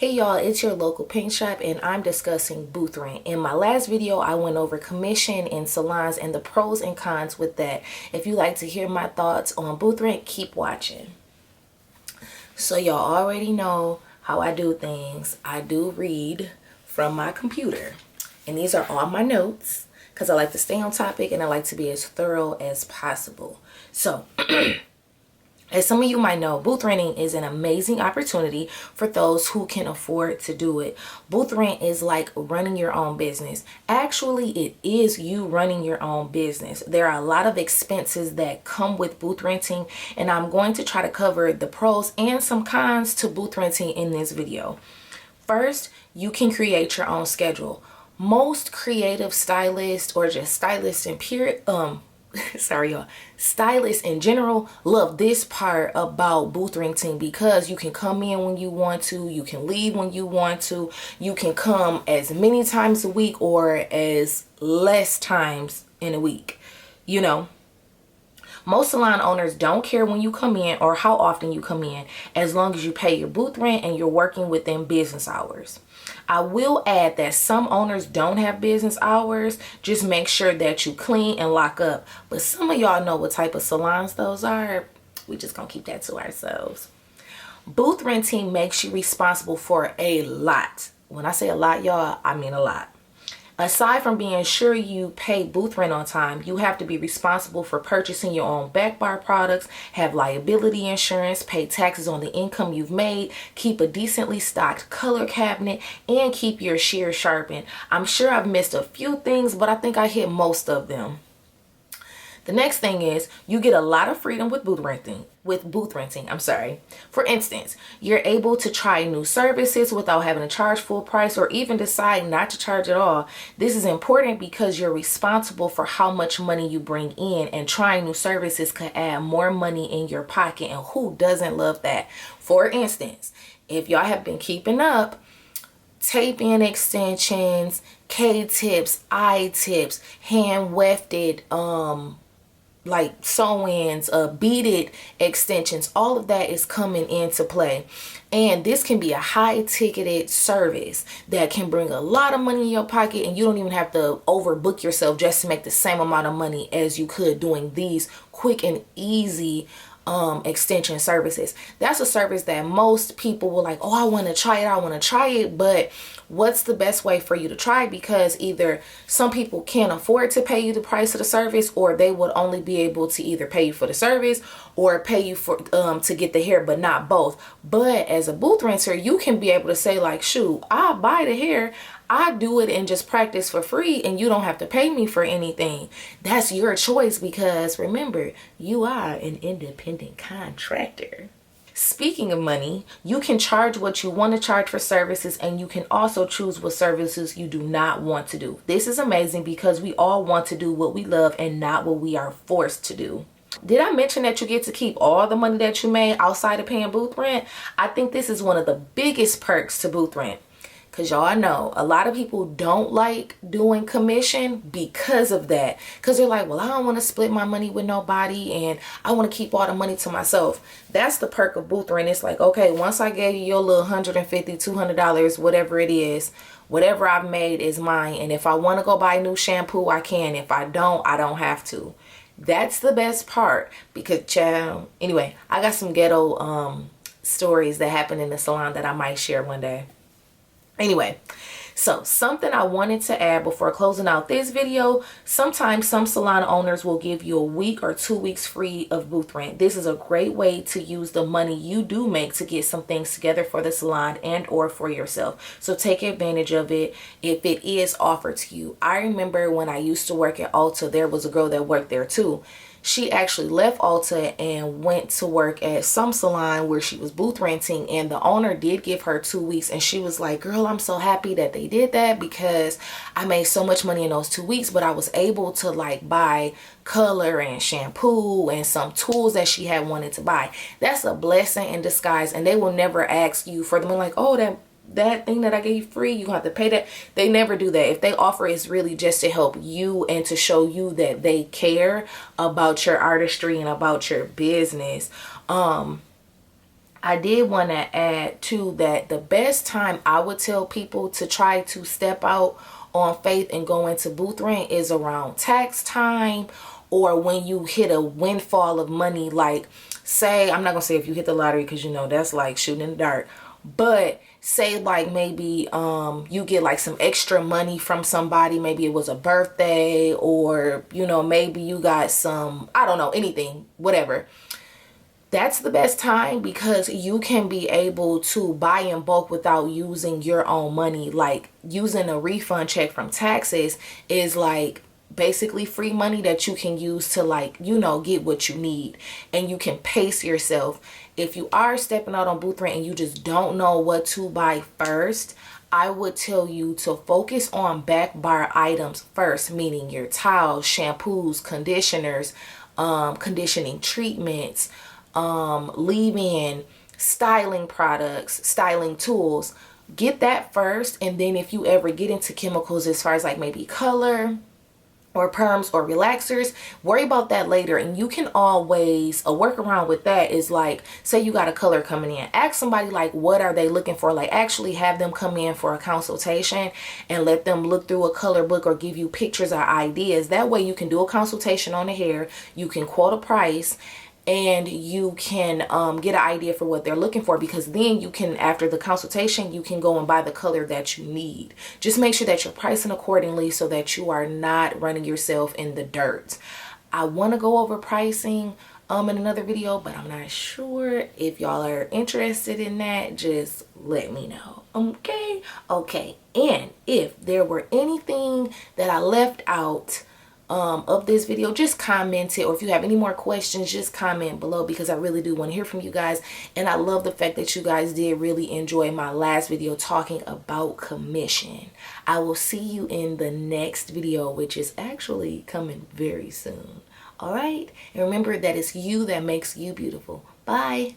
Hey y'all, it's your local paint shop and I'm discussing booth rent. In my last video, I went over commission in salons and the pros and cons with that. If you like to hear my thoughts on booth rent, keep watching. So y'all already know how I do things. I do read from my computer. And these are all my notes because I like to stay on topic and I like to be as thorough as possible. So as some of you might know, booth renting is an amazing opportunity for those who can afford to do it. Booth rent is like running your own business. Actually, it is you running your own business. There are a lot of expenses that come with booth renting, and I'm going to try to cover the pros and some cons to booth renting in this video. First, you can create your own schedule. Most creative stylists or just stylists in period, sorry y'all, stylists in general love this part about booth renting because you can come in when you want to, you can leave when you want to, you can come as many times a week or as less times in a week. You know, most salon owners don't care when you come in or how often you come in, as long as you pay your booth rent and you're working within business hours. I will add that some owners don't have business hours. Just make sure that you clean and lock up. But some of y'all know what type of salons those are. We just gonna keep that to ourselves. Booth renting makes you responsible for a lot. When I say a lot, y'all, I mean a lot. Aside from being sure you pay booth rent on time, you have to be responsible for purchasing your own back bar products, have liability insurance, pay taxes on the income you've made, keep a decently stocked color cabinet, and keep your shears sharpened. I'm sure I've missed a few things, but I think I hit most of them. The next thing is you get a lot of freedom with booth renting. For instance, you're able to try new services without having to charge full price or even decide not to charge at all. This is important because you're responsible for how much money you bring in, and trying new services could add more money in your pocket, and who doesn't love that? For instance, if y'all have been keeping up, tape-in extensions, K-tips, I-tips, hand wefted, like sew-ins, beaded extensions, all of that is coming into play. And this can be a high-ticketed service that can bring a lot of money in your pocket, and you don't even have to overbook yourself just to make the same amount of money as you could doing these quick and easy extension services. That's a service that most people will like, oh, I want to try it, but what's the best way for you to try? Because either some people can't afford to pay you the price of the service, or they would only be able to either pay you for the service or pay you for to get the hair, but not both. But as a booth renter, you can be able to say like, shoot, I'll buy the hair, I do it and just practice for free, and you don't have to pay me for anything. That's your choice, because remember, you are an independent contractor. Speaking of money, you can charge what you want to charge for services, and you can also choose what services you do not want to do. This is amazing because we all want to do what we love and not what we are forced to do. Did I mention that you get to keep all the money that you made outside of paying booth rent? I think this is one of the biggest perks to booth rent. Because y'all know a lot of people don't like doing commission because of that. Because they're like, well, I don't want to split my money with nobody and I want to keep all the money to myself. That's the perk of booth rent. It's like, okay, once I gave you your little $150, $200, whatever it is, whatever I've made is mine. And if I want to go buy new shampoo, I can. If I don't have to. That's the best part. Because, child, anyway, I got some ghetto stories that happened in the salon that I might share one day. Anyway, so something I wanted to add before closing out this video: sometimes some salon owners will give you a week or 2 weeks free of booth rent. This is a great way to use the money you do make to get some things together for the salon and or for yourself. So take advantage of it if it is offered to you. I remember when I used to work at Ulta, there was a girl that worked there too. She actually left Ulta and went to work at some salon where she was booth renting, and the owner did give her 2 weeks, and she was like, girl, I'm so happy that they did that because I made so much money in those 2 weeks, but I was able to like buy color and shampoo and some tools that she had wanted to buy. That's a blessing in disguise, and they will never ask you for them like, oh, that thing that I gave you free, you have to pay that. They never do that. If they offer, it's really just to help you and to show you that they care about your artistry and about your business. I did want to add too that the best time I would tell people to try to step out on faith and go into booth rent is around tax time, or when you hit a windfall of money. Like, say, I'm not gonna say if you hit the lottery, because you know that's like shooting in the dark, but say like maybe you get like some extra money from somebody, maybe it was a birthday, or you know, maybe you got some, I don't know, anything, whatever. That's the best time, because you can be able to buy in bulk without using your own money. Like, using a refund check from taxes is like basically free money that you can use to, like, you know, get what you need, and you can pace yourself. If you are stepping out on booth rent and you just don't know what to buy first, I would tell you to focus on back bar items first, meaning your towels, shampoos, conditioners, conditioning treatments, leave-in, styling products, styling tools. Get that first, and then if you ever get into chemicals as far as like maybe color or perms or relaxers, worry about that later. And you can always, a workaround with that is like, say you got a color coming in, ask somebody like what are they looking for. Like, actually have them come in for a consultation and let them look through a color book or give you pictures or ideas. That way you can do a consultation on the hair, you can quote a price, and you can get an idea for what they're looking for, because then you can, after the consultation, you can go and buy the color that you need. Just make sure that you're pricing accordingly so that you are not running yourself in the dirt. I want to go over pricing in another video, but I'm not sure. If y'all are interested in that, just let me know. Okay, and if there were anything that I left out of this video, just comment it, or if you have any more questions, just comment below, because I really do want to hear from you guys. And I love the fact that you guys did really enjoy my last video talking about commission. I will see you in the next video, which is actually coming very soon. All right, and remember that it's you that makes you beautiful. Bye.